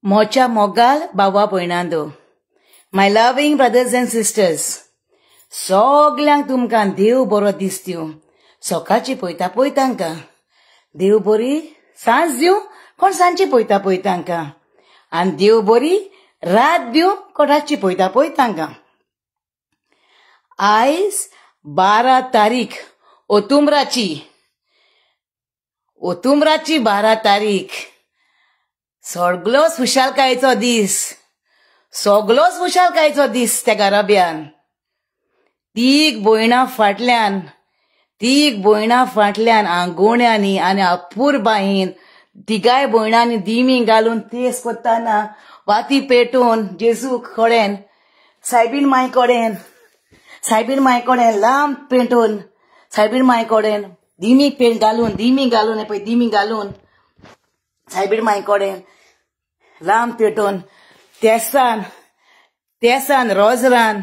Mocha Mogal Bawa Poinando. My loving brothers and sisters. Soglang tumkan Dew boro distiu. Sokachi poita poitanka. Dew bori sans diu kon sanchi poita poitanka. And Dew bori rat diu korachi poita poitanka. Ais 12 तारीख ओतुमराची 12 तारीख सगळोच खुशालकायेचो दीस सगळोच खुशालकायेचो दीस त्या घराब्यान तीग भयणां फाटल्यान आंगोण्यांनी आनी अपूर बाईन तिगाय भयणांनी दिमी घालून तेस कोत्ताना वाती पेटोवन जेजूक कोडेन सायबीण माय कोडेन लांब पेटोवन सायबीण माय कोडेन दिमी घालून दिमी घालून सायबीण माय कोडेन लांब पेटोवन तेसान रोजरान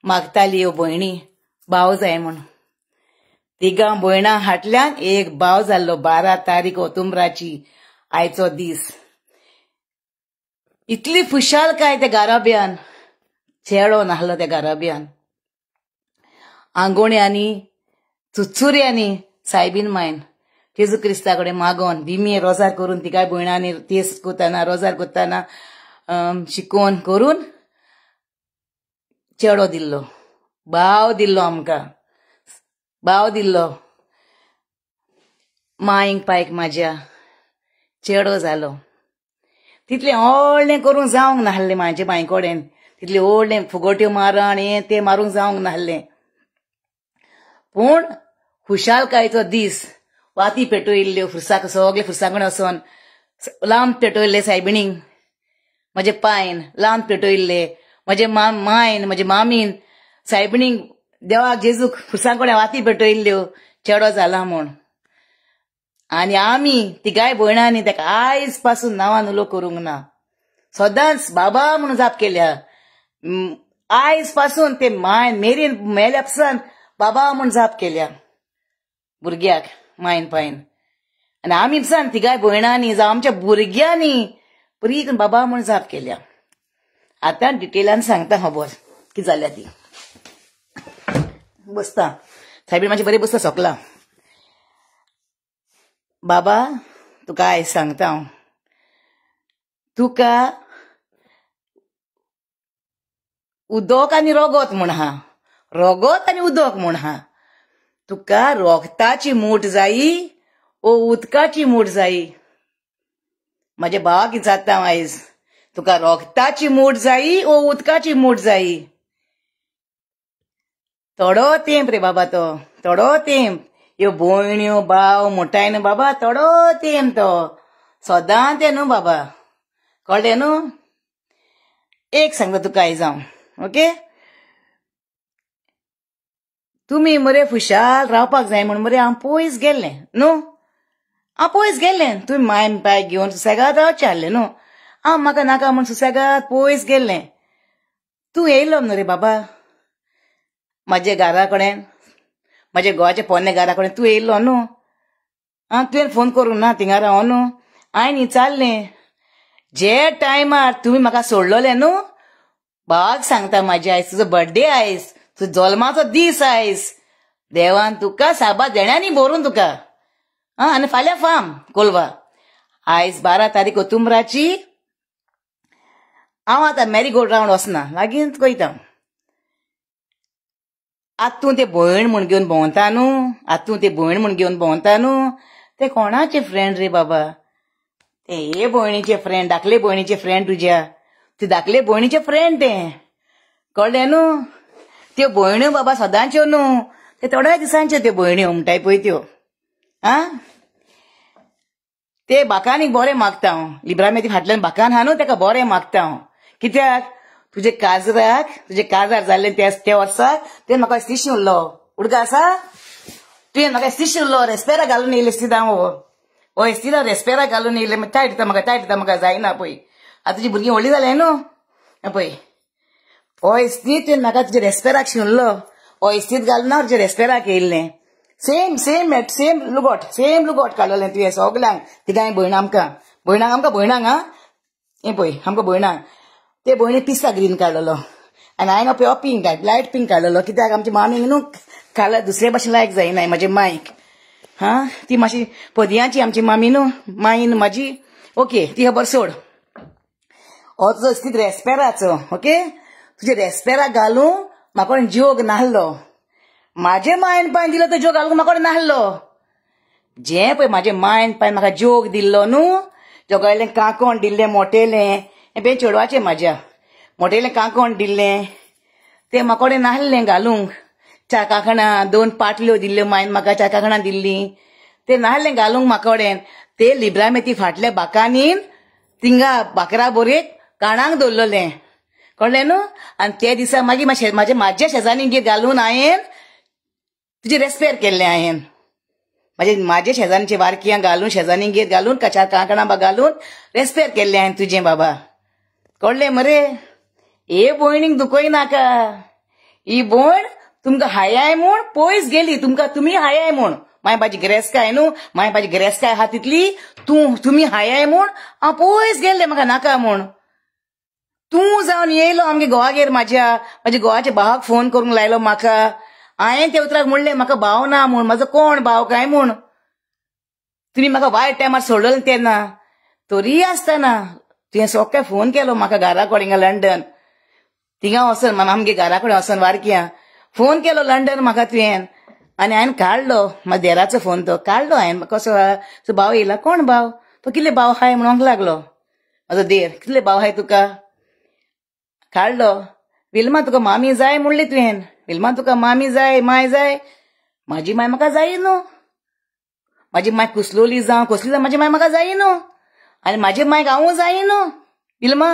मागताली ह्यो भयणी भाव जाय म्हूण तिगां भयणां हाटल्यान एक भाव जाल्लो 12 तारीख ओतुंबराची आयचो दीस इतली खुशालकाय त्या घराब्यान चेडो नाहलो त्या घराब्यान आंगोण्यांनी चुचुऱ्यांनी सायबीण मायन जेजू क्रिस्ता कडेन मागोन दिमी रोजार करून तिगाय भयणांनी तेस कोत्ताना रोजार कोत्ताना शिकोवन करून चेडो दिल्लो भाव दिल्लो आमकां भाव दिल्लो मायंक पायक म्हाज्या चेडो जालो तितलें व्हडलें करूंक जावंक नाहलें म्हाजे माय कडेन तितलें व्हडलें फुगोट्यो मारण हें तें मारूंक जावंक नाहलें पूण खुशालकायेचो दीस वाती पेटयल्ल्यो सगळे फुरसांकणे वचोन लांब पेटयल्ले सायबिणींक म्हजे पायन लांब पेटयल्ले म्हजे मायन म्हजे मामीन सायबिणींक देवाक जेजूक फुरसांकणे वाती पेटयल्ल्यो चेडो जाला म्हूण आनी आमी तिगाय भयणांनी ताका आयज पासून नांवान उलो करूंक ना सदांच बाबा म्हणून जाप केल्या आयज पासून ते मायन मेरेन मेल्या पसान बाबा म्हूण जाप केल्या भुरग्याक मायन पायन आनी आमी पसान तिगाय भयणांनी जावं आमच्या भुरग्यांनी बरी बाबा म्हूण जाप केल्या आतां डिटेलान सांगता खबर कितें जाल्या ती बसता सायबीण म्हाजी बरी बसता सोकला बाबा तुका आयज सांगता हांव तुका उदक आनी रगत म्हूण आहा रगत आनी उदक म्हूण आहा तुका रोगताची मूठ जायी ओ उदकाची मूठ जायी म्हाज्या भावाक विचारता हांव आयज तुका रोगताची मूठ जायी ओ उदकाची मूठ जायी थोडो तेंप रे बाबा तो थोडो तेंप ह्यो भयण्यो भाव मोठाय न्हू बाबा थोडो तेंप तो सदां तें न्हू बाबा कळ्ळें न्हू एक सांगता तुका आयज हांव ओके तुमी मरे खुशाल रावपाक जाय म्हूण मरे हांव पयस गेल्लें न्हू हांव पयस गेल्लें तुमी माय पाय घेवन सुसेगाद रावचें आहलें न्हू हांव म्हाका नाका म्हूण सुसेगाद पयस गेल्लें तूं येयलो न्हू रे बाबा म्हाजे घरा कडेन म्हाजे घोवाच्या पोन्ने घरा कडेन तूं येयलो न्हू तुवें फोन करूंक ना थिंगा राव न्हू हांवें विचारलें जे टायमार तुमी म्हाका सोडलोलें न्हू भावाक सांगता म्हाज्या आयज तुजो बर्थडे आयज तुजो जल्माचो दीस आयज देवान तुका साबार देण्यांनी भरून तुका आनी फाल्यां फार्म कोलवा आयज 12 तारीख ओतुंबराची हांव आतां मॅरीगोल्ड रावंड वचना लागीं कोयता आतूं ते भयण म्हूण घेवन भोंवता न्हू आतूं ते भयण म्हूण घेवन भोंवता न्हू ते कोणाचे फ्रेंड रे बाबा ते हे भयणीचे फ्रेंड धाकले भयणीचे फ्रेंड तुज्या ते धाकले भयणीचे फ्रेंड ते कळ्ळें न्हू त्यो भयण्यो बाबा सदांच्यो न्हू ते थोड्या दिसांच्यो त्यो भयण्यो म्हणटाय पळय त्यो ते बाकांनी बरें मागता हांव लिब्रामेती फाटल्यान बाकान आहा न्हू ताका बरें मागता हांव कित्याक तुजे काजार जाल्ले त्या वर्साक तुवें म्हाका इस्ती शिंवल्लो उडको आसा तुवें म्हाका इस्ती शिंवल्लो रेस्पेरा घालून येयले इस्ती हांव हो इस्ती रेस्पेरा घालून येयले टायट दिता म्हाका जायना पळय आतां तुजी भुरगीं व्हडलीं जाल्याय न्हू पळय हो इस्ती तुवें म्हाका तुजे रेस्पेराक शिंवल्लो हो इस्तीत घालून हांव तुजे रेस्पेराक येयल्लें सेम लुगोट काडलोलें तुवें सगल्यांक तिगाय भयणांक आमकां हे पळय आमकां भयणा ते भयणी पिस्ता ग्रीन काडलेलो आनी हांवें प्युअर पिंक लायट पिंक काडलेलो कित्याक आमची मामीक न्हू कालर दुसरे भाशेन लायक जायना म्हाजे मायक ती मातशी पदयांची आमची मामी न्हू माईन म्हाजी ओके ती खबर सोड हो तुजो स्थित रेस्पेराचो ओके तुजे रेस्पेरा घालूंक म्हाका जोग नाहलो म्हाजे मायन पायन दिलो तो जोग घालूंक म्हाका नाहलो जे पळय म्हाजे मायन पायन म्हाका जोग दिल्लो न्हू जोगायलें कांकोण दिल्लें मोटेलें हें बे चेडवाचें म्हाज्या मोटेलें कांकोण दिल्लें तें म्हाका नाहलें घालूंक च्या कांकणां 2 पाटल्यो दिल्ल्यो मायन म्हाका च्या कांकणां दिल्लीं तें नाहलें घालूंक म्हाका ते लिब्रामेती फाटल्या बाकांनीन थिंगा बाकरा बोरेक काणांक दवरलेलें कळ्ळें न्हू आनी ते दिसा मागीर म्हाज्या शेजारींगेर घालून हांवें तुजें रेस्पेर केल्लें हांवें म्हाजे शेजारीचे वारकियांक घालून शेजारींगेर घालून चार कांकणां घालून रेस्पेर केल्लें हांवें तुजें बाबा कळ्ळें मरे हे भयणीक दुखय नाका ही भयण तुमकां हायाय म्हूण पयस गेली तुमी हायाय म्हूण मायबाची गिरेस्काय न्हू मायबाची गिरेस्काय आहा तितली तुमी हायाय म्हूण हांव पयस गेल्लें म्हाका नाका म्हूण तूं जावन येयलो आमगे घोवागेर म्हाज्या घोवाच्या भावाक फोन करूंक लायलो म्हाका हांवें ते उतराक म्हणलें म्हाका भाव ना म्हूण म्हाजो कोण भाव काय म्हूण तुमी म्हाका वायट टायमार सोडलें तेन्ना तरी आसतना तुवें सोक्के फोन केलो म्हाका घरा कडेन हिंगा लंडन थिंगा वचून आमगे घरा कडेन वचून वारक्या फोन केलो लंडन म्हाका तुवें आनी हांवें काडलो म्हाज्या देराचो फोन तो काडलो हांवें कसो भाव येयला कोण भाव तो कितले भाव हाय म्हणूंक लागलो म्हाजो देर कितले भाव हाय तुका काडलो विल्मा तुका मामी जाय म्हणली तुवें विल्मा तुका मामी जाय माय जाय म्हाजी माय म्हाका जाय न्हू म्हाजी माय कसलोली जावं कसली जावं म्हाजी माय म्हाका जाय न्हू आनी म्हाजे मायक हांवूं जाय न्हू विल्मा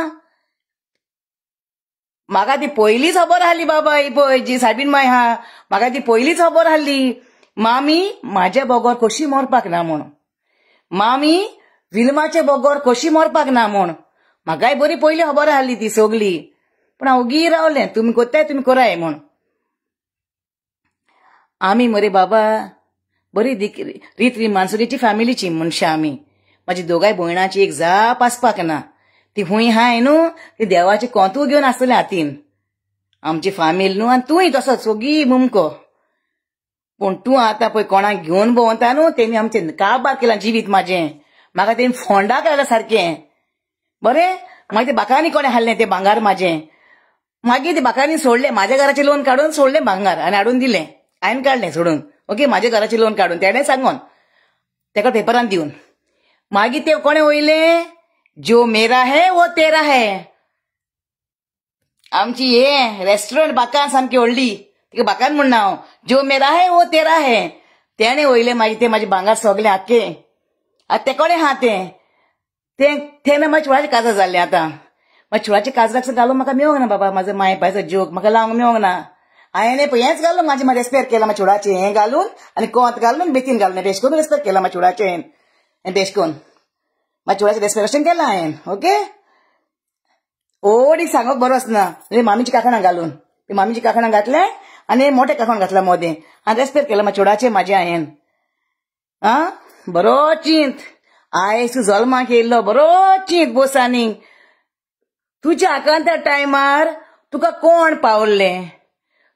म्हाका ती पयलींच खबर आहली बाबा ही पळय जी सायबीन माय हा म्हाका ती पयलींच खबर आहली मामी म्हाज्या बोगोर कशी मरपाक ना म्हूण मामी विल्माचे बोगोर कशी मरपाक ना म्हूण म्हाकाय बरी पयली खबर आहली ती सगली पूण हांव ओगी रावलें तुमी कोत्ताय तुमी कराय म्हूण आमी मरे बाबा बरी रीत रिमांसुरीची फॅमिलीची मनशां आमी म्हाजी दोगांय भयणांची एक जाप आसपाक ना ती हुंय हाय न्हू ती देवाचें कोंतूय घेवन आसतलें हातीन आमची फामील न्हू आनी तूंय तसोच सोगी मुमको पूण तूं आतां पळय कोणाक घेवन भोंवता न्हू तेणी आमचें काबार केलां जिवीत म्हाजें म्हाका तेणी फोंडाक घालां सारकें बरें मागीर ते बाकांनी कोणें हाडलें तें भांगार म्हाजें मागीर ते बाकांनी सोडलें म्हाज्या घराचें लोन काडून सोडलें भांगार आनी हाडून दिलें हांवें काडलें सोडून ओके म्हाज्या घराचें लोन काडून तेणें सांगून तेका पेपरान दिवन मागीर ते कोणें वयलें जो मेरा है वो तेरा है आमची हे रेस्टॉरंट बाकां सामकी व्हडली तिका बाकान म्हण हांव जो मेरा है वो तेरा है तेणें वयलें मागीर ते म्हाजें भांगार सगलें आख्खें आतां ते कोणें आहा तेन्ना म्हाज्या चुडाचें काजार जाल्लें आतां म्हाज्या चुडाच्या काजराक घालूंक म्हाका मेळोंक ना बाबा म्हाजो माय पायचो जोग म्हाका लावंक मेळोंक ना हांवें हेंच घालून म्हाजें रेस्पेर केलां म्हाज्या चुडाचें हें घालून आनी कोंत घालून बेतीन घालून बेश करून रेस्पेर केलां म्हाज्या चुडाचें हें बेश करून म्हाज्या चुडाचें रेस्पेरेशन केलां हांवें ओके ओडी सांगोक बरो आसना मामीची कांकणां घालून मामीची कांकणां घातलें आनी मोठे कांकण घातलें मोदें आनी रेस्पेर केलां म्हाज्या चुडाचें म्हाजें हांवें बरो चिंत आयज जल्माक येयल्लो बरो चिंत बोसांनी तुज्या आकांता टायमार तुका कोण पावल्लें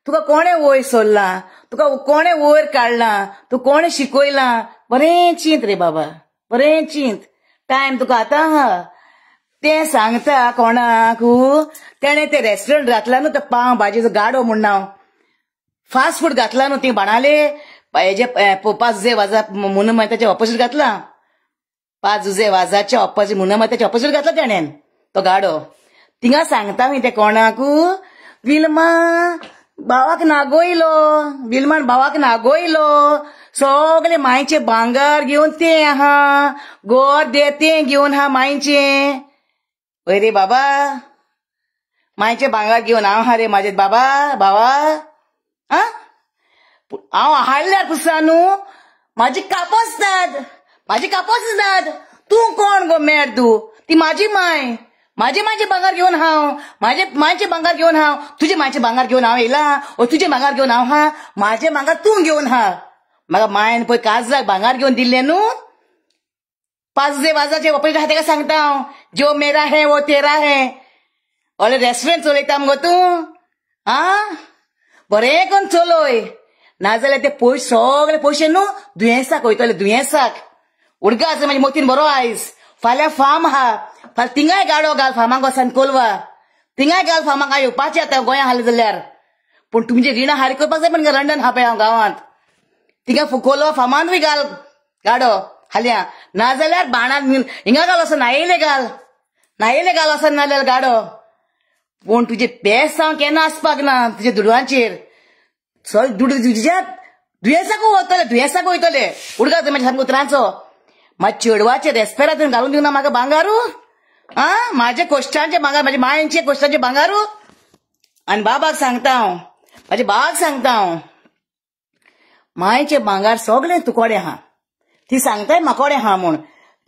तुका कोणें वयर सोडलां तुका कोणें वयर काडलां तूं कोणें शिकयलां बरें चिंत रे बाबा बरें चिंत टायम तुका आतां आहा तें सांगता कोणाक तेणें तें रेस्टॉरंट घातला न्हू तो पाव भाजयेचो गाडो म्हूण हांव फास्ट फूड घातला न्हू ती बाणाले हेजे 5 जुजे वाजा मुनमाताचे ऑपोजीट घातला 5 जुजे वाजाच्या ऑपोजीट मुनमाताचे ऑपोजीट घातला तेणें तो गाडो थिंगा सांगता मी ते कोणाक विल्मा भावाक नागोयलो विल्मान भावाक नागोयलो सगळे मायचे भांगार घेवन तें आहा गोर दे तें घेवन हा मायचे वय रे बाबा मायचे भांगार घेवन हांव हा रे म्हाजे बाबा भावा हांव हाडल्यार पुसा न्हू म्हाजी कापोस दाद तूं कोण गो मेळ तूं ती म्हाजी माय माझे भांगार घेवन हांव माझे मायचे भांगार घेवन हांव तुजे मायचे भांगार घेवन हांव येयला ओ तुजे भांगार घेवन हांव हा माझे भांगार तूं घेवन हा म्हाका मायन पळय काजराक भांगार घेवन दिल्लें न्हू वाजाचे ऑपरेटर हाते का सांगता हांव जो मेरा है वो तेरा है व्हडले रेस्टॉरंट चलयता मगो तूं आ बरें करून चलय नाजाल्यार ते पयशे सगळे पयशे न्हू दुयेंसाक वयतले दुयेंसाक उडगा आसा म्हाज्या मोतीन बरो आयज फाल्यां फार्म आहा फाल्यां थिंगाय गाडो घाल फार्माक वसान कोलवा थिंगाय घाल फार्माक हांव येवपाचें आतां गोंया हाले जाल्यार पूण तुमचे रिणां हारी करपाक जाय पण लंडन हा पळय हांव गांवांत थिंगा कोलवा फार्मांतूय घाल गाडो हाल्या नाजाल्यार बाणान हिंगा घाल वचून नायेले घाल वचून नाजाल्यार गाडो पूण तुजे पेस हांव केन्ना आसपाक ना तुजे दुडवांचेर चल तुज्या दुयेंसाक वयतले उडगा म्हाज्या सामको उतरांचो म्हाज्या चेडवाचे रेस्पेरांतून घालून दिवना म्हाका भांगारू आ म्हाजे कोश्टांचे भांगार म्हाज्या मायेचे कोश्टांचे भांगारू आनी बाबाक सांगता हांव म्हाज्या भावाक सांगता हांव मायेचे भांगार सगळें तुकोडे आहा ती सांगताय म्हाकोडे आहा म्हूण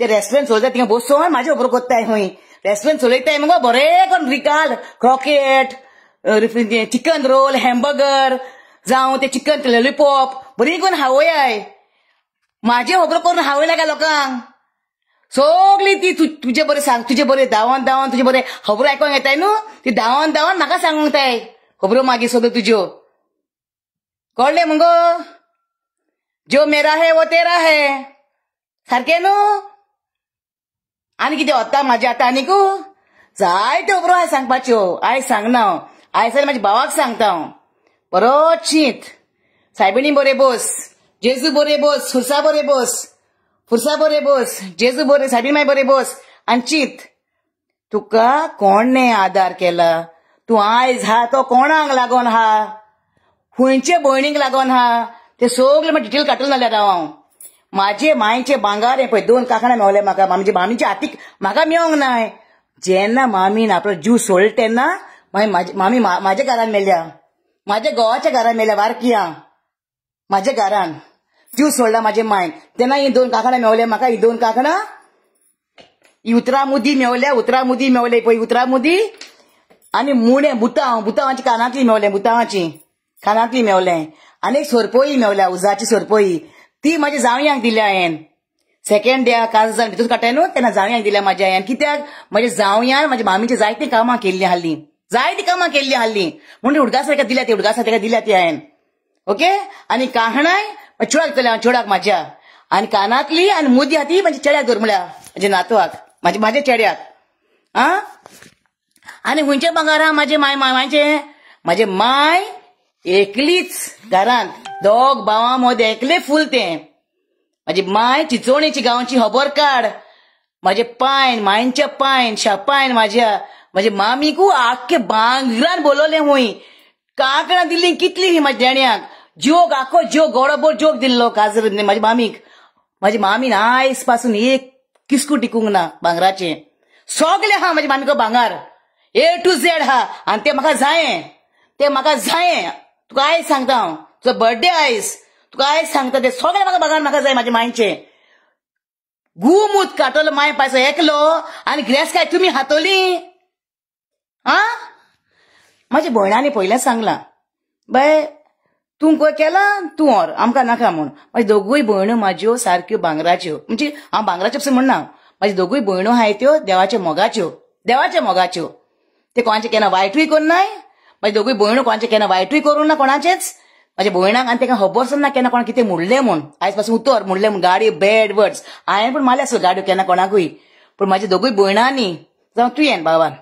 ते रेस्टॉरंट चलयताय थिंगा बसोन म्हाजे बरोबर कोत्ताय खंय रेस्टॉरंट चलयताय मगो बरें करून record croquet chicken roll hamburger जावं ते चिकन लॉलीपॉप बरी करून हावयाय म्हाजे खबर करून हावयल्या काय लोकांक सगळी ती तुजे बरें सांग तुजे बरें धांवन तुजे बरें खबरो आयकोंक येताय न्हू ती धांवन म्हाका सांगूंक जाय खबरो मागीर सगळ्यो तुज्यो कळ्ळें मगो जो मेरा है वो तेरा है सारकें न्हू आनी कितें वता म्हाजें आतां आनीक जायत्यो खबरो आयज सांगपाच्यो आयज सांगना हांव आयज जाल्यार म्हाज्या भावाक सांगता हांव बरो चीत सायबिणी बरे बस जेजू बरे बस फुरसा बरे बस जेजू बरे सायबीण माय बरे बस आनी चीत तुका कोणें आदार केला तूं आयज हा तो कोणाक लागोन हा खंयचे भयणीक लागोन हा ते सगळे म्हाका डिटेल काडून जाल्यार हांव म्हाजे मायेचे भांगार हे पळय 2 कांकणां मेवले म्हाका म्हणजे मामीच्या हातीक म्हाका मेळोंक नाय जेन्ना मामीन आपलो जीव सोडलो तेन्ना मामी म्हाज्या घरान मेल्या म्हाज्या घोवाच्या घरान मेल्या वारकिया म्हाज्या घरान जीव सोडला म्हाजे मायन तेन्ना ही 2 कांकणां मेवले म्हाका ही 2 कांकणां ही उतरामुदी मेवले पळय उतरामुदी आनी मुडे बुतावांची कानांतली मेवले आनी एक सोरपोई मेवल्या उजाची सोरपोई ती म्हाज्या जावयांक दिल्या हांवें सेकंड डे काजू भितूर काडटाय न्हू तेन्ना जावयांक दिल्या म्हाज्या हांवें कित्याक म्हाज्या जावयान म्हाज्या मामीची जायतीं कामां केल्लीं हाल्लीं म्हणून उडगासा दिल्या ती उडगासा ताका दिल्या ती हांवें ओके आनी काहणाय चेडवाक दितलें हांव चेडवाक म्हाज्या आनी कानांतली आनी मुदी आहा ती म्हाज्या चेड्याक दवर म्हळ्यार म्हाज्या नातवाक म्हाज्या चेड्याक आनी खंयचे भांगार आहा म्हाजे माय एकलीच घरांत 2 भावां मदें एकले फूल तें म्हाजी माय चिंचोणेची गांवची खबर काड म्हाजे पायन मायनचे पायन शापायन म्हाजे मामीकू आख्खे भांगरान बोलवलें हुंय कांकणां दिल्लीं कितली ही म्हाज्या देण्याक जोग आख्खो जोग गोडोबोर जोग दिल्लो काजर म्हाज्या मामीक म्हाज्या मामीन आयज पासून एक किस्कू टिकूंक ना भांगराचें सगळें आहा म्हाज्या मामीको भांगार A to Z हा आनी तें म्हाका जायें तुका आयज सांगता हांव तुजो बर्थडे आयज तुका आयज सांगता ते सगळे म्हाका भांगार म्हाका जाय म्हाज्या मायचे गुमूत काटलो माय पायसो एकलो आनी ग्रेस काय तुमी हातोली म्हाज्या भयणांनी पयलेंच सांगलां बाय तूं कोय केला तूं व्हर आमकां नाका म्हूण म्हाज्यो दोगूय भयण्यो म्हाज्यो सारक्यो भांगराच्यो म्हणजे हांव भांगराच्यो पसून म्हणना म्हाज्यो दोगूय भयण्यो आहाय त्यो देवाच्या मोगाच्यो ते कोणाचें केन्ना वायटूय करनाय म्हाज्यो दोगूय भयण्यो कोणाचें केन्ना वायटूय करूं ना कोणाचेंच म्हाज्या भयणाक आनी ताका खबर आसना केन्ना कोणा कितें म्हणलें म्हूण आयज पासून उतर म्हणलें म्हूण गाडयो बॅड वर्ड्स हांवें पूण मारले आसल्यो गाडयो केन्ना कोणाकूय पूण म्हाज्या दोगूय भयणांनी जावं तुवें बाबान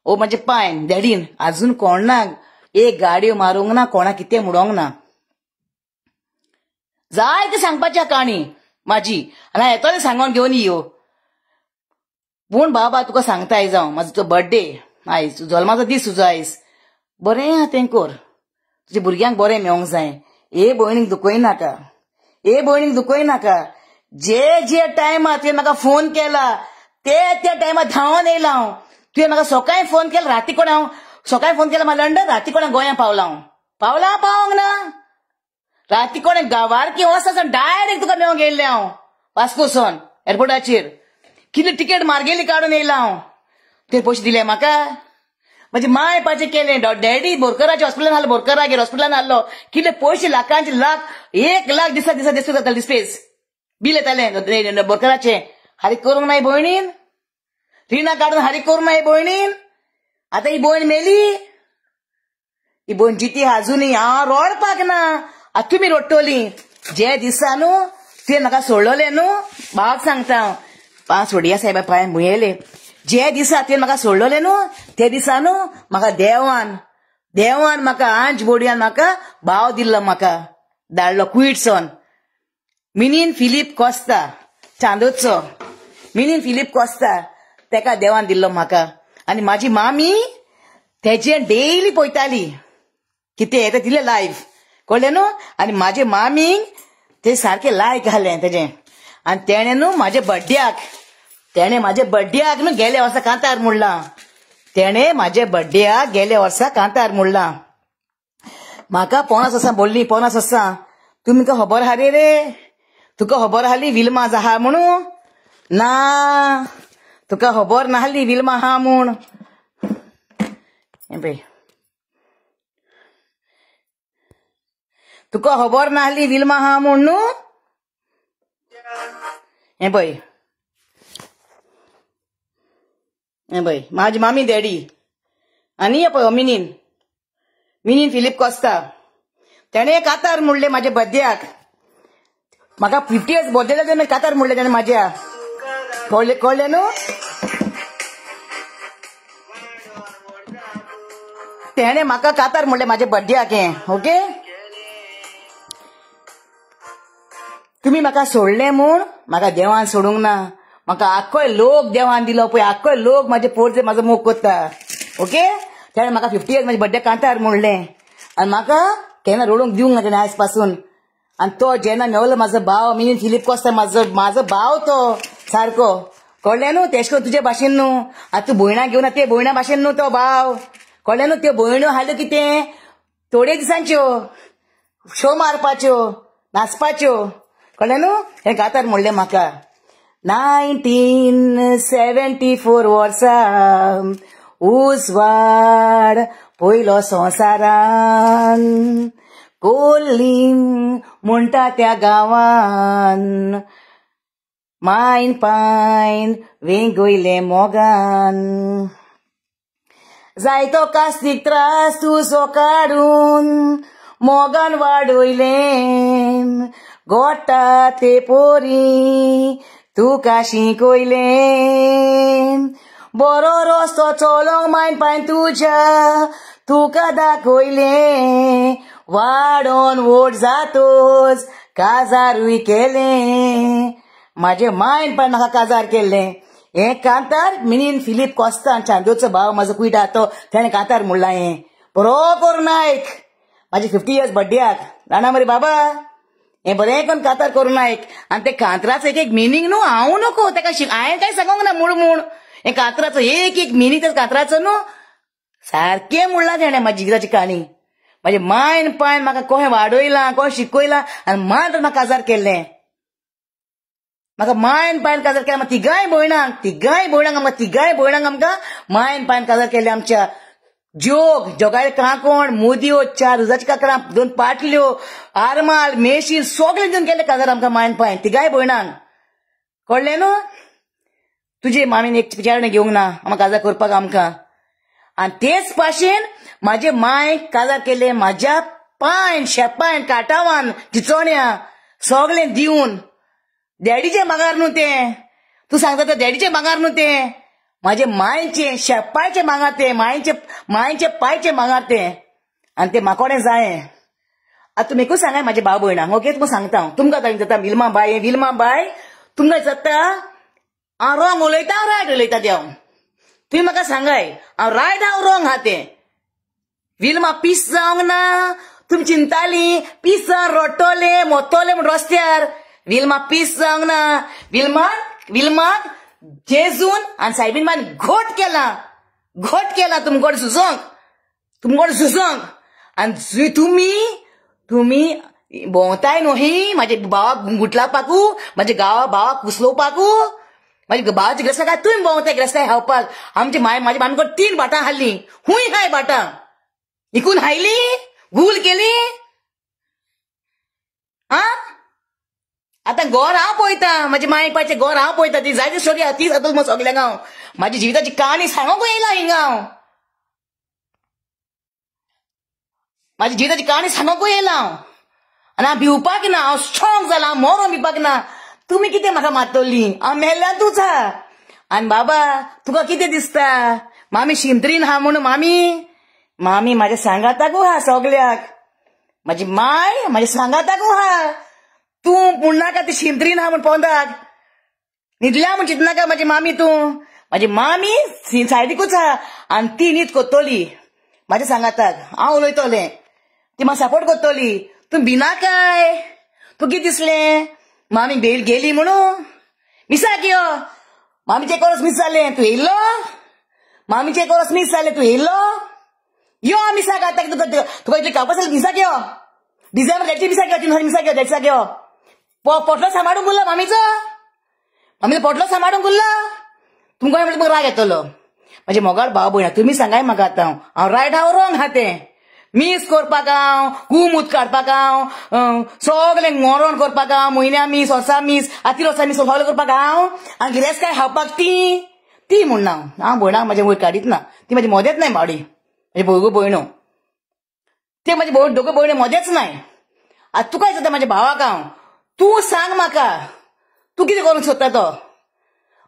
ओ म्हाजे पायन डॅडीन आजून कोणाक एक गाडयो मारूंक ना कोणाक कितें म्हणोंक ना जाय ते सांगपाची काणी म्हाजी आनी हांव येतोलें सांगोन घेवन यो पूण बाबा तुका सांगता आयज हांव म्हाजो तो बर्थडे आयज जल्माचो दीस तुजो आयज बरें आहा तें कर तुज्या भुरग्यांक बरें मेळोंक जाय ए भयणीक दुखय नाका जे टायमार तुवें म्हाका फोन केला त्या टायमार धांवन येयला हांव तुवें म्हाका सकाळीं फोन केला राती कोण हांव सकाळीं फोन केला म्हाका लंडन राती कोणा गोंया पावला हांव पावोंक ना राती कोणें गांवारकी वचता डायरेक्ट तुका मेळोंक येयल्लें हांव वास्कोसून एअरपोर्टाचेर कितली टिकेट मार्गेली काडून येयला हांव ते पयशे दिले म्हाका म्हाजे माय पाचें केलें डॅडी बोरकराच्या हॉस्पिटलान आहलो बोरकरागेर हॉस्पिटलान आहलो कितले पयशे लाखांचे लाख 1 लाख दिसा जाताले दिसपेस बील येतालें बोरकराचें हारीक करूंक ना भयणीन, रिणा काढून हारीक करूंक ना भयणीन. आता ही भयण मेली, ही भयण जिती अजूनही हांव रोडपाक ना. आता तुमी रोडटली. जे दिसा न्हू तुवें म्हाका सोडलोलें न्हू, भावाक सांगता हांव, सोडया साहेबा पांयान भुंयेले. जे दिसा तुवें म्हाका सोडलोलें न्हू ते दिसा न्हू म्हाका देवान म्हाका आंज बोडयान म्हाका भाव दिल्लो, म्हाका धाडलो क्विट्सन. मिनीन फिलीप कोस्ता चांदोचो, मिनीन फिलीप कोस्ता, तेका देवान दिल्लो म्हाका. आनी म्हाजी मामी तेजे डेली पळयताली कितें येता दिलें लायव्ह, कळ्ळें न्हू. आनी म्हाजे मामीक ते सारकें लायक घालें तेजें. आनी तेणें न्हू म्हाजे बड्ड्याक न्हू गेल्या वर्सा कांतार म्हणलां. तेणें म्हाजे बड्ड्याक गेल्या वर्सा कांतार म्हणलां. म्हाका 50 वर्सां बोल्ली, 50 वर्सां. तुमकां खबर आहा रे, तुका खबर आहाली विल्मा आहा म्हणून? ना, तुका खबर नाहली विल्मा आहा म्हूण. हें पळय, तुका खबर नाहली विल्मा आहा म्हूण न्हू. हें पळय, म्हाजी मामी डॅडी. आनी हे पळय मिनीन फिलीप कोस्ता, तेणें कातार म्हणलें म्हाजे बड्ड्याक. म्हाका 50 इयर्स बर्थडे तेन्ना कातार म्हणलें तेणें म्हाज्या. कळ्ळें न्हू. तेणें म्हाका कातार म्हणलें म्हाजे बड्ड्याक हें. ओके, तुमी म्हाका सोडलें म्हूण म्हाका देवान सोडूंक ना. म्हाका आख्खोय लोक देवान दिलो पळय, आख्खोय लोक म्हाजे पोरचे म्हाजो मोग कोत्ता. ओके, तेणें म्हाका 50 इयर्स म्हाजे बड्डे कांतार म्हणलें. आनी म्हाका केन्ना रडूंक दिवंक ना तेणें आयज पासून. आनी तो जेन्ना मेवलो म्हाजो भाव मिनीन फिलीप कोस्ता, म्हाजो भाव तो सारको. कळ्ळें न्हू. तेश कोन्न तुजे भाशेन न्हू. आतां तूं भयणां घेवन ते भयणा भाशेन न्हू तो भाव. कळ्ळें न्हू. त्यो भयण्यो हाल्यो कितें थोडे दिसांच्यो, शो मारपाच्यो, नाचपाच्यो. कळ्ळें न्हू. हें कातार म्हणलें म्हाका. 1974 वर्सा उसवाड पयलो संवसारान, कोल्लीम म्हणटा त्या गांवान, मायन पायन वेंगोयले मोगान. जायतो कास्तीक त्रास तूं सोकाडून मोगान वाडोयले, गोट्टा ते पोरी तुका शिकोयले. बरो रस्तो चलोंक मायन पायन तुका दाखोयले, वाडोन वोट जातोच काजारूय केलें. म्हाजे मायन पायन म्हाका काजार केल्लें. हें कांतार मिनीन फिलीप कोस्ता, चांदोचो भाव म्हाजो कुयट आहा तो, तेणें कांतार म्हणलां. हें बरो करून नायक म्हाजे 50 इयर्स बड्ड्याक. जाणा मरे बाबा, हें बरें करून कांतार करून नायक. आनी ते कांतराचो एक मिनींग न्हू हांव नको तेका हांवें कांय सांगूंक ना म्हूण. हें कांतराचो एक मिनींग त्या कांतराचो न्हू सारकें म्हणलां तेणें म्हाजी जिगराची काणी. म्हाजे मायन पायन म्हाका कशें वाडयलां, कशें शिकयलां, आनी मात म्हाका काजार केल्लें. म्हाका मायन पायन काजार केलें. तिगाय भयणांक आमकां मायन पायन काजार केल्लें. आमच्या जोगाळे कांकोण, मोदयो, 4 उजाची कांकणां, 2 पाटल्यो, आरमाल, मेशीन सगळें दिवन केलें काजार आमकां मायन पायन तिगाय भयणांक. कळ्ळें न्हू. तुजे मामीन एक विचारणें घेवंक ना आमकां काजार करपाक आमकां. आनी तेच भाशेन म्हाजे मायन काजार केलें म्हाज्या पायन, शेपायन, काटावान, चिचोण्या सगळें दिवन. डॅडीचें मागार न्हू तें, तूं सांगता तो डॅडीचें मागार न्हू तें, म्हाजे मायचें शेपायचें मागार तें, मायचें पायचें मागार तें. आनी तें म्हाकोडें जायें. आतां तुमीकूच सांगाय म्हाजे भाव भयणांक. ओके, तुमकां सांगता तुमकां जाता विल्मा बाय तुमकां जाता हांव रॉंग उलयता, हांव रायट उलयता तें हांव. तुमी म्हाका सांगाय हांव रायट हांव रॉंग आहा तें. विल्मा पीस जावंक ना. तुमी चिंताली पीस जावन रडटले मोडटले म्हूण रस्त्यार. विल्मा पीस जावंक ना. विल्माक जेजून आनी सायबीन बान घोट केला तुमकोड सुसोंक. आनी तुमी भोंवताय न्हू ही म्हाजे भावाक गुटलापाकू, म्हाजे भावाक कुसलोवपाकू, म्हाजे भावाची गिरस्ताय काय तुमी भोंवताय गिरस्ताय खावपाक. म्हाजी मामीकोड 3 भाटां हाडली. हुंय हाय भाटां इकून हायली, गूल केली. आता गोर हांव पळयता म्हाजे मायपाचें गोर हांव पळयता ती जायती स्टोरी ती जाता मग सगळ्यांक हांव म्हाजी जिविताची कहाणी सांगूंक येयला हिंगा हांव म्हाजी जिविताची कहाणी सांगूंक येयला हांव आनी हांव भिवपाक ना हांव स्ट्रॉंग जाला हांव मरोन भिवपाक ना तुमी कितें म्हाका मारतली हांव मेल्ल्यातूच आहा आनी बाबा तुका कितें दिसता मामी शिंत्रीन आहा म्हणून मामी म्हाज्या सांगाताकू आहा सगळ्याक म्हाजी माय म्हाज्या सांगाताकू आहा तूं म्हणनाका ती शिंत्रीन आहा म्हण पोंदाक न्हिदल्या म्हण चिंतनाका म्हाजी मामी तूं म्हाजी मामी सायडीकूच आहा आनी ती न्हीद कोत्तोली म्हाज्या सांगाताक हांव उलयतलें ती म्हाका सपोर्ट कोत्तोली तूं भिना काय तूं कितें दिसलें मामी बेल गेली म्हणून मिसाक यो मामीचें कोरस मिस जालें तूं येयल्लो मामीचें कोरस मिस जालें तूं येयल्लो यो मिसाक आतां तुका इतलें खावपा जालें मिसाक यो डिसेंबर देडची मिसाक यो 3 मिसाक यो देडसाक यो पोटलो सांबाळूंक उरला मामीचो पोटलो सांबाळूंक उरला तुमकां म्हणल्यार तुमकां राग येतलो म्हाजे मोगाळ भाव भयण तुमी सांगाय म्हाका आतां हांव रायट हांव रोंग आहा तें मीस करपाक हांव कुमूत काडपाक हांव सगळें मोरण करपाक हांव म्हयन्या मीस वर्सा मीस आती वर्सा मीस सगळें करपाक हांव आनी गिरेस्त खावपाक ती म्हणना हांव भयणाक म्हाजे वयर काडीत ना ती म्हाजी मोदेच नाय बावडी म्हाजे भोगू भयणो ते म्हाजे दोगो भयण्यो मोदेच नाय आतां तुका जाता म्हाज्या भावाक हांव तूं सांग म्हाका तूं कितें करूंक सोदता तो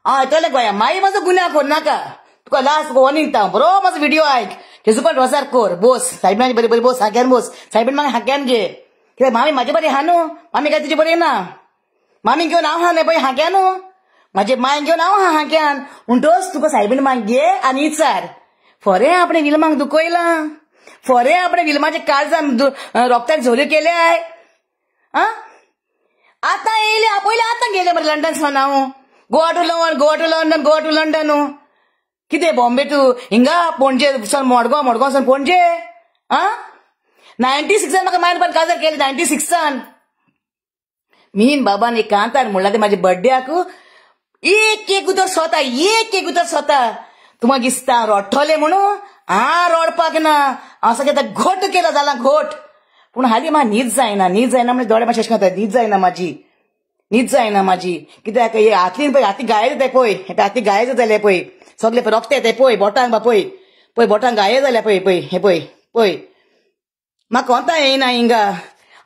हांव येतलें गोंया मागीर म्हाजो गुन्यांव करनाका तुका लास्ट वॉर्निंग दिता बरो म्हाजो व्हिडिओ आयक फेसबुकार रोजार कोर बोस सायबीन बरी बोस हाक्यान बोस सायबीन म्हाका हाक्यान घे कित्याक मामी म्हाजे बरी हा न्हू मामी काय तुजी बरी ना मामी घेवन हांव हा न्हय पळय हाक्यान म्हाजे माय घेवन हांव हा हाक्यान म्हणटोच तुका सायबीन माग घे आनी विचार फोरे आपणे विल्माक दुखयलां फोरे आपणे विल्माचे काळजान रोगताक झोल्यो केल्याय आतां येयले पयले आतां गेले मरे लंडन सावन हांव गोवा टू लंडन कितें बॉम्बे टू हिंगा पणजे मडगांव सावन पणजे 96 म्हाका मायनपान काजार केले 96 मीन बाबान एक कांतार म्हणला ते म्हाजे बर्थडेक एक उतर स्वता तुमकां दिसता रडटले म्हणून हांव रडपाक ना हांव सगळें घोट केलो जालां घोट पूण हालीं म्हाका न्हीद जायना म्हणजे दोळे मातशे अशें न्हीद जायना म्हाजी कित्याक हातलीन पळय हाती गाये जाताय पळय हाती गाये जाताले पळय सगळे रोगते येताय पळय बोटांक पळय बोटांक गाये जाल्या पळय हे पळय म्हाका कोंता येयना हिंगा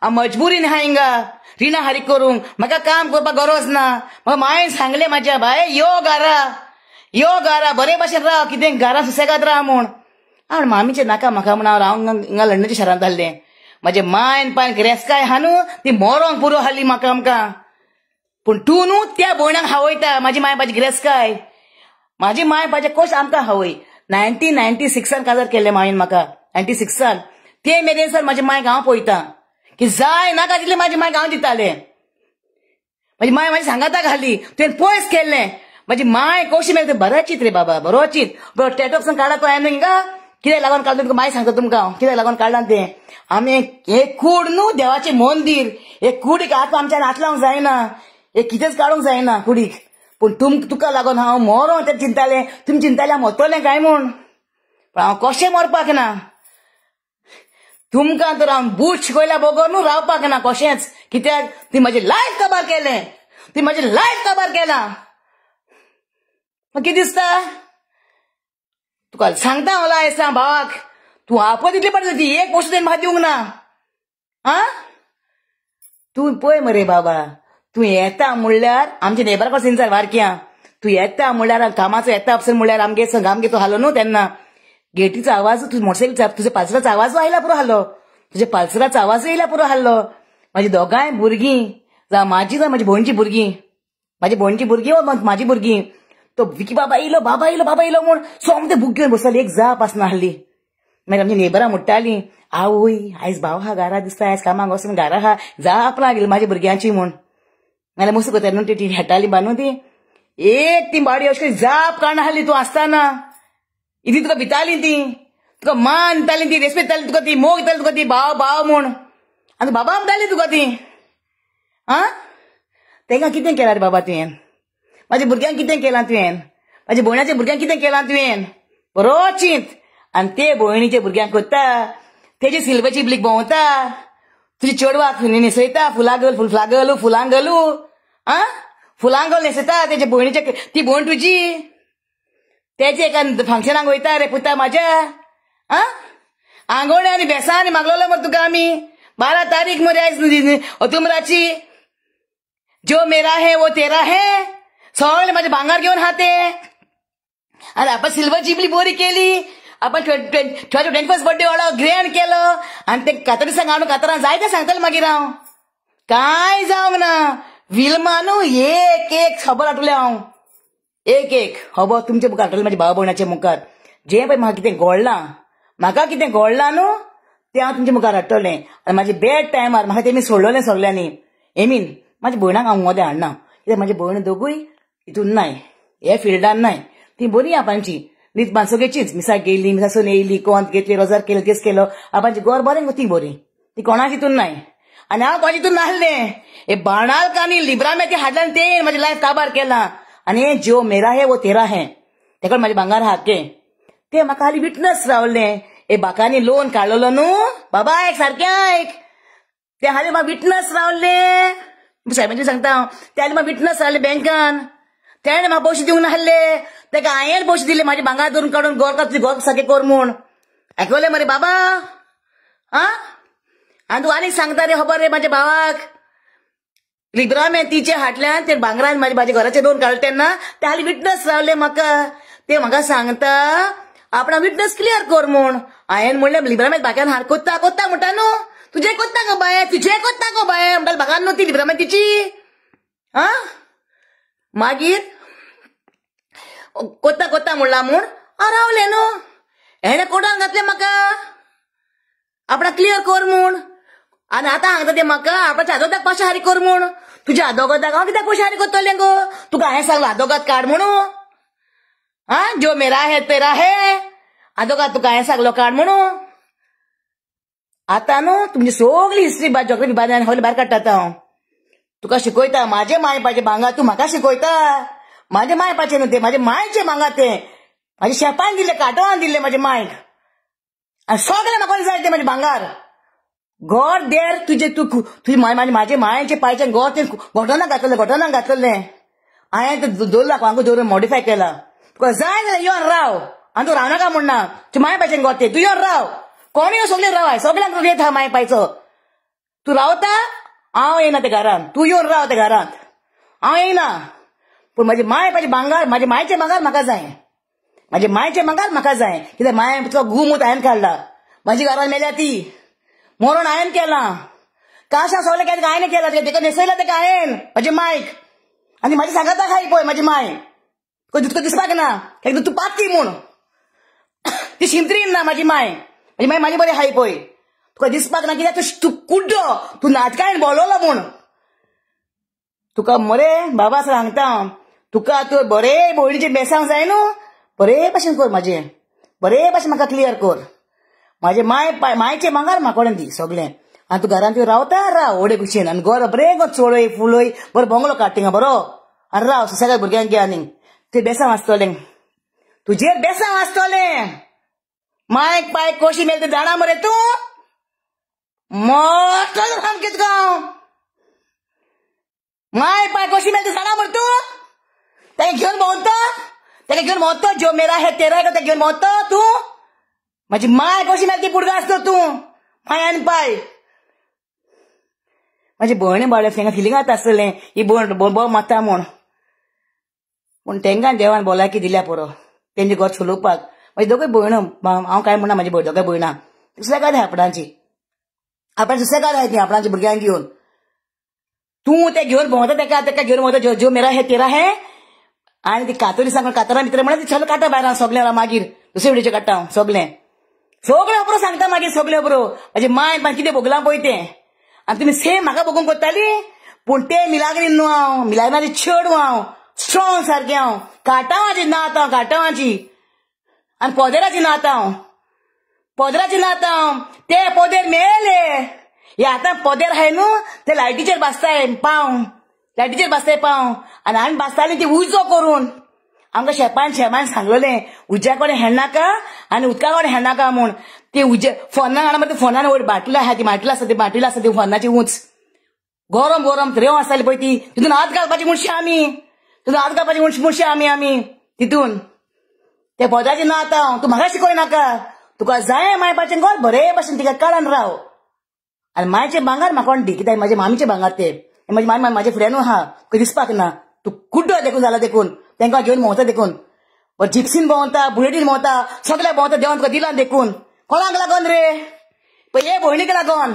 हांव मजबुरीन आहा हिंगा रिणा हारी करूंक म्हाका काम करपाक गरज ना म्हाका मायन सांगलें म्हाज्या बाय यो घरा बरे भाशेन राव कितें घरा सुसेगाद राव म्हूण हांव मामीचें नाका म्हाका म्हण हांव रावंक हिंगा लंडनच्या शारांत जाल्लें म्हाजे मायन पायन रेस्काय हा न्हू ती मोरोंक पुरो हाली आमकां पूण तूं न्हू त्या भयणाक हावयता म्हाजी माय पाजी गिरेस्काय म्हाजी माय पाजे कोश आमकां हावय 1996 काजार केल्ले मायन म्हाका 96 ते मेरेन सर म्हाजे मायक हांव पळयतां की जाय नाका तितलें म्हाजी मायक हांव दितालें म्हाजी माय म्हाजी सांगाताक हाली तुवें पयस केल्लें म्हाजी माय कशी मेळटा बरो चित रे बाबा बरो चित बरो टॅटॉक्सान काडा तो हांवें हिंगा कित्याक लागून काडलें तुमकां माय सांगता तुमकां कित्याक लागून काडलां तें आमी हे कूड न्हू देवाचें मंदीर हे कुडीक आमच्यान हात लावंक जायना हे कितेंच काडूंक जायना कुडीक पूण तुका लागून हांव मरो तें चिंतालें तुमी चिंतालें हांव मरतलें काय म्हूण पूण हांव कशें मरपाक ना तुमकां तर हांव बूट शिकयल्या बगर न्हू रावपाक ना कशेंच कित्याक ती म्हाजी लायफ काबार केलें केलां कितें दिसता तुका सांगता हांव लायसा भावाक तूं आपत इतली पडटा ती एक पोस्ट तेणें म्हाका दिवंक ना तूं पळय मरे बाबा तूं येता म्हणल्यार आमच्या नेबरा कडसून जाय वारक्यां तूं येता म्हणल्यार कामाचो येता अपसन म्हणल्यार आमगे तो हालो न्हू तेन्ना गेटीचो आवाज तुजे मोटरसायकल तुजे पालसराचो आवाज आयला पुरो हालो तुजे पालसराचो आवाज येयला पुरो हाल्लो म्हाजी दोगांय भुरगीं जावं म्हाजी जावं म्हाजी भयणीची भुरगीं वा म्हाजी भुरगीं तो विकी बाबा येयलो म्हूण सोमते बूक घेवन बसताली एक जाप आसना हाल्ली मागीर आमची नेबरां म्हणटालीं आवय आयज भाव हा घरा दिसता आयज कामाक वचून घरा हा जाप लागली म्हाज्या भुरग्यांची म्हूण नाल्यार मस्त करता न्हू ती हेटाली बांदून ती एक ती बाडी अशी जाप काडना हाल्ली तूं आसताना इतली तुका भिताली ती तुका मान दिताली ती रेस्पेक्ट दिताली तुका ती मोग दिताली तुका ती भाव म्हूण आनी बाबा म्हणटाली तुका ती तेंकां कितें केलां रे बाबा तुवें म्हाज्या भुरग्यांक कितें केलां तुवें म्हाज्या भयणाच्या भुरग्यांक कितें केलां तुवें बरो चिंत आनी ते भयणीच्या भुरग्यांक कोत्ता तेजी सिल्वरची ब्लीक भोंवता तुझी चेडवाक न्हेसयता फुलांगलू आ फुलांगल न्हेसयता तेजे भयणीचे ती भयण तुजी तेजे एका फंक्शनाक वयता रे पुता म्हाज्या आ आंगवणे आनी बेसांनी मागलोलो मरे तुका आमी 12 तारीख मरे आयज अतुमराची जो मेरा है वो तेरा है सगळे माझे भांगार घेऊन हाते आणि आपण सिल्वर जिबली बोरी केली आपण 21st बर्थडे वाला ग्रँड केलं आणि ते कातरी सांग आणू कातरां जाय ते सांगतले मागीर हांव काय जावंक ना विलमानू एक खबर आठवले हांव एक खबर तुमच्या मुखार आठवले माझ्या भावा भयणाच्या मुखार जे पळय म्हाका कितें घडलां न्हू तें हांव तुमच्या मुखार हाडटलें आनी म्हाजे बॅड टायमार म्हाका तेमी सोडलेलें सगल्यांनी एमीन म्हाज्या भयणाक हांव मोदें हाडना कित्याक म्हाजी भयण दोगूय हितून नाय हे फिल्डान नाय ती बरी आपांची न्हीद माणसोगेचीच मिसाक गेली मिसासून येयली कोंत घेतली रोजार केलो केस केलो आपांची गोर बरें ती बरी ती कोणाच हितून नाय आनी हांव कोणाच्या हितून नासलें हे बाणालकांनी लिब्रामेती हाडल्यान तें म्हाजी लायफ काबार केलां आनी हे जो मेरा है वो तेरा है तेका म्हाजे भांगार हाके ते म्हाका हाली विटनस रावलें हे बाकांनी लोन काडलेलो न्हू बाबा एक सारकें आयक ते हाली म्हाका विटनस रावले साहेबांची सांगता हांव ते हाली म्हाका विटनस रावले बँकान तेणें म्हाका पयशे दिवंक नासले तेका हांवें पयशे दिले म्हाजे भांगार धरून काडून गोर सारकें कर म्हूण आयकलें मरे बाबा आनी तूं आनीक सांगता रे खबर रे म्हाज्या भावाक लिब्रामेतीचे हाटल्यान ते भांगरान म्हाजे घराचे लोन काडले तेन्ना ते हाली विटनस रावले म्हाका ते म्हाका सांगता आपणा विटनस क्लियर कर म्हूण हांवें म्हणलें लिब्रामेत भाग्यान हार कोत्ता म्हणटा न्हू तुझे कोत्ता गो बाय म्हणटा भागान न्हू ती लिब्रामेतीची मागीर कोत्ता म्हणला म्हूण रावले न्हू हेणे कोर्टान घातले म्हाका आपणा क्लियर कर म्हूण आनी आतां सांगता ते म्हाका आपणाच्या आदोगाद पाशे हारी कर म्हूण तुज्या आदोगादाक हांव कित्याक पयशे हारी कोत्तलें गो तुका हांवें सांगलो आदोगाद काड म्हणून जो मेरा है तेरा है आदोगाद तुका हांवें सांगलो काड म्हणून आतां न्हू तुमची सगळी हिस्ट्री जॉग्रफी भायर भायर काडटा हांव तुका शिकयता म्हाजे मायपाचे भांगर तूं म्हाका शिकयता म्हाजे मायपाचे न्हू ते म्हाजे मायचे भांगर ते म्हाजे शेपान दिले काटोवान दिले म्हाजे मायक आनी सगळे म्हाका जाय ते म्हाजे भांगर घर देर तुझे म्हाजे मायेचे पायच्यान घर ते घोटनाक घातलेलें हांवें ते दवरला हांगा दवरून मॉडिफाय केला तुका जाय जाल्यार येवन राव आनी तूं रावनाका म्हणना तूं माय पायच्यान घर ते तूं येवन राव कोणी सगळे रावाय सगळ्यांक रेट हा माय पायचो तूं रावता हांव येना त्या घरांत तूं येवन राव त्या घरांत हांव येना पूण म्हाजे माय पायचे भांगर म्हाजे मायचे भांगर म्हाका जाय म्हाजे मायचे भांगर म्हाका जाय कित्याक माय तुका गुमूत हांवें काडला म्हाजी घरान मेल्या ती मरण हांवें केलां काशा सगळें केलें हांवें केलां तेका न्हेसयला तेका हांवें म्हाजे मायक आनी म्हाजी सांगाता खाय पळय म्हाजी माय तुका दिसपाक ना एकदां तूं पाती म्हूण ती शिंत्रीन ना म्हाजी माय म्हाजी माय म्हाजी बरी हाय पळय तुका दिसपाक ना कित्याक तूं कुड्डो तूं नाटकान बोलवलो म्हूण तुका मरे बाबा सांगता तुका तूं बरे भयणीचें बेसांक जाय न्हू बरे भाशेन कर म्हाजें बरे भाशेन म्हाका क्लियर कर म्हाजे मायचे भांगर म्हाकोडेन दी सगळें आनी तूं घरान तूं रावता राव ओडे कुशीन आनी घर बरें गो चोळय फुलय बरो बंगलो काड थिंगा बरो आनी राव सगळ्या भुरग्यांक घे आनीक तुवें बेसांव आसतलें तुजेर बेसांव आसतलें मायक पाय कशी मेल तें जाणा मरे तूं मोठो सामकें तुका माय पाय कशी मेल तें जाणा मरे तूं तेका घेवन भोंवतो जो मेरा है तेरा है तेका घेवन भोंवतो तूं म्हाजी माय कशी मेल ती पुडगा आसतो तूं पांय आनी पाय म्हाजी भयणी बाळ्यो तेंका फिलींग जाता आसतलें ही भयण बोब मारता म्हूण पूण तेंकां देवान भलायकी दिल्या पुरो तेंचें घर चलोवपाक म्हाजी दोगूय भयणो हांव काय म्हणना म्हाजी दोगांय भयणां सुसेगाद आहाय आपणाची सुसेगाद आहाय ती आपणाच्या भुरग्यांक घेवन तूं ते घेवन भोंवता तेका घेवन भोंवता जो मेरा है तेरा है आनी ती कातोरी सांगून कातरां भितर म्हणल्यार ती सगळें काडटा भायर सगळें मागीर दुसरे वटेचें काडटा हांव सगळें बरो सांगता मागीर सगळें बरो म्हाजी माय कितें भोगलां पळय तें आनी तुमी सेम म्हाका भोगूंक कोत्ताली पूण तें मिलाग्रीन न्हू हांव मिलाग्राची चेडूं हांव स्ट्रॉंग सारकें हांव काटावाची नात हांव काटावाची आनी पोदेराची नात हांव ते पोदेर मेळ्ळे हे आतां पोदेर आहाय न्हू ते लायटीचेर बासताय पांव आनी आमी बासताली ती उजो करून आमकां शेपान सांगलेलें उज्या कडेन हेळ नाका आनी उदका कडेन हेळ नाका म्हूण ते फोनान हाडा मरे फोनान वयर बाटली आहा ती बाटली आसा ती फोनाची उंच गरम गरम रेंव आसताली पळय ती तितून हात घालपाची म्हणशी आमी तितून ते पोजाचे ना आतां तूं म्हाका शिकोय नाका तुका जाय मायपाचें गॉल बरे भाशेन तिका काळान राव आनी मायचे भांगर म्हाका दी कित्याक म्हाजे मामीचे भांगर ते म्हाजी मामी म्हाजे फ्रेंडू आहा खंय दिसपाक ना तूं कुड्डो देखून जाला देखून तांकां घेवन भोंवता देखून जिप्सीन भोंवता बुलेटीन भोंवता सगळे भोंवता देवान तुका दिला देखून कोणाक लागोन रे पळय हे भयणीक लागोन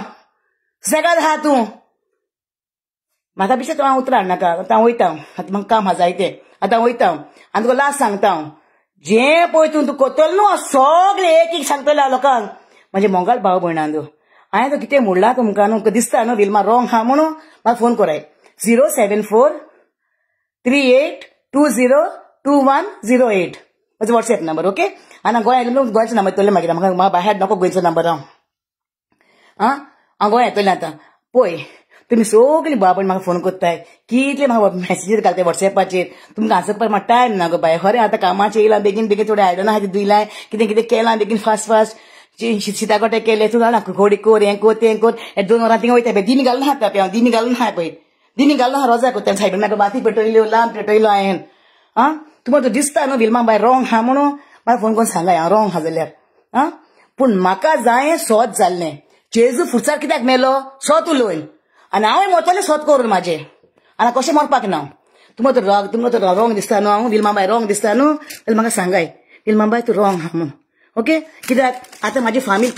सेगाद आहा तूं म्हाका बिचार तूं उतर हाडनाका आतां हांव वयता आतां म्हाका काम आहा जायतें आतां हांव वयता आनी तुका लास्ट सांगता हांव जें पळय तूं कोत्तलो न्हू सगळें एक एक सांगतलें हांव लोकांक म्हाजे मोगाळ भाव भयणांदो हांवें तो कितें म्हणलां तुमकां न्हू दिसता न्हू विल्मा रॉंग आहा म्हणून म्हाका फोन कराय 07438202108 म्हजो वॉट्सएप नंबर ओके आनी गोंय गोंयचो नंबर येतले मागीर म्हाका भायर नको गोंयचो नंबर हांव गोंय येतलें आतां पळय तुमी सगळीं बाबा म्हाका फोन कोत्ताय कितले म्हाका मॅसेजीर घालताय वॉट्सएपाचेर तुमकां आन्सर करपाक म्हाका टायम ना गो बाय खरें आतां कामाचें येयलां बेगीन बेगीन थोडें आयदनां आहा ती धुयलां कितें कितें केलां बेगीन फास्ट फास्ट शिताकोटे केले तूं जाणा खोडी कोर हें कोर तें कोर 2 वरां थिंगा वयता पळय दिमी घालना हाडटा हांव दिमी घालना हाय पळय दिमी घालना हा रोजा कोत्ता सायडीन म्हाका बाती पेटयल्यो लांब पेटयलो हांवें तुम्हाला तो दिसता न्हू विल्मा बाय रॉंग आहा म्हणून म्हाका फोन करून सांगाय हांव रॉंग आहा जाल्यार पूण म्हाका जाय सोत जाल्लें जेजू फुडसार कित्याक मेलो सोत उलोवन आनी हांवें मोतलें सोत करून म्हाजें आनी कशें मरपाक ना तुमकां तो रॉंग दिसता न्हू हांव विल्मा बाय रॉंग दिसता न्हू जाल्यार म्हाका सांगाय विल्मा बाय तूं रॉंग आहा म्हणून ओके कित्याक आतां म्हाजी फामील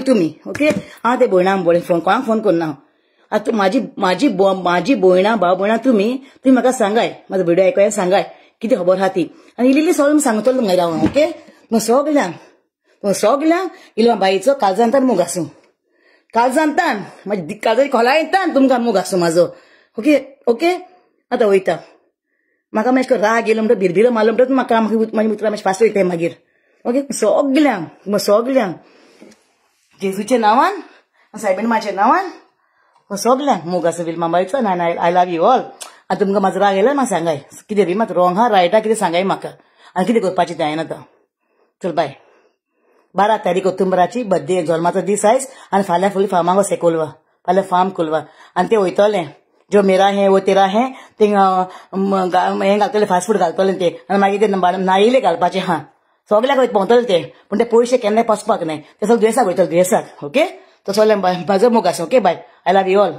तुमी ओके हांव ते भयणांक कोणाक फोन करना आतां म्हाजी भयणां भाव भयणां तुमी म्हाका सांगाय म्हाजो व्हिडिओ आयकोया सांगाय कितें खबर आहा ती आनी इल्ली सगळें सांगतलो तुमकां राव ओके सगळ्यांक इल्लो बाईचो काळजांतान मूग आसूं काळजांतान म्हाजी काळजाची खोलायेंतान तुमकां मूग आसूं म्हाजो ओके ओके आतां वयता म्हाका मातशें राग येयलो म्हणटा भिरभिरो मारलो म्हणटा म्हाका म्हाजी उतरां मातशें फास्ट वयताय मागीर ओके सगळ्यांक जेजूच्या नांवान सायबीण माच्या नांवान सगळ्यांक मोग आसा विल्मा बायचो आनी आय लव यू ऑल आतां तुमकां म्हाजो राग येयला म्हाका सांगाय कितें री मात रॉंग आहा रायट आहा कितें सांगाय म्हाका आनी कितें करपाचें तें हांवें आतां चल बाय 12 तारीख ऑक्टोबराची बर्थडे जल्माचो दीस आयज आनी फाल्यां फुली फार्माक वचय कोलवा फाल्यां फार्म कोलवा आनी तें वयतलें जो मेरा है वो तेरा है ते हें घालतलें फास्ट फूड घालतलें तें आनी मागीर ते नायिले घालपाचें हा सगळ्याक पावतलें तें पूण ते पयशे केन्नाय पसपाक न्हय ते सगळें दुयेंसाक वयतले दुयेंसाक ओके तो सगळें म्हाजो मोग आसा okay bye I love you all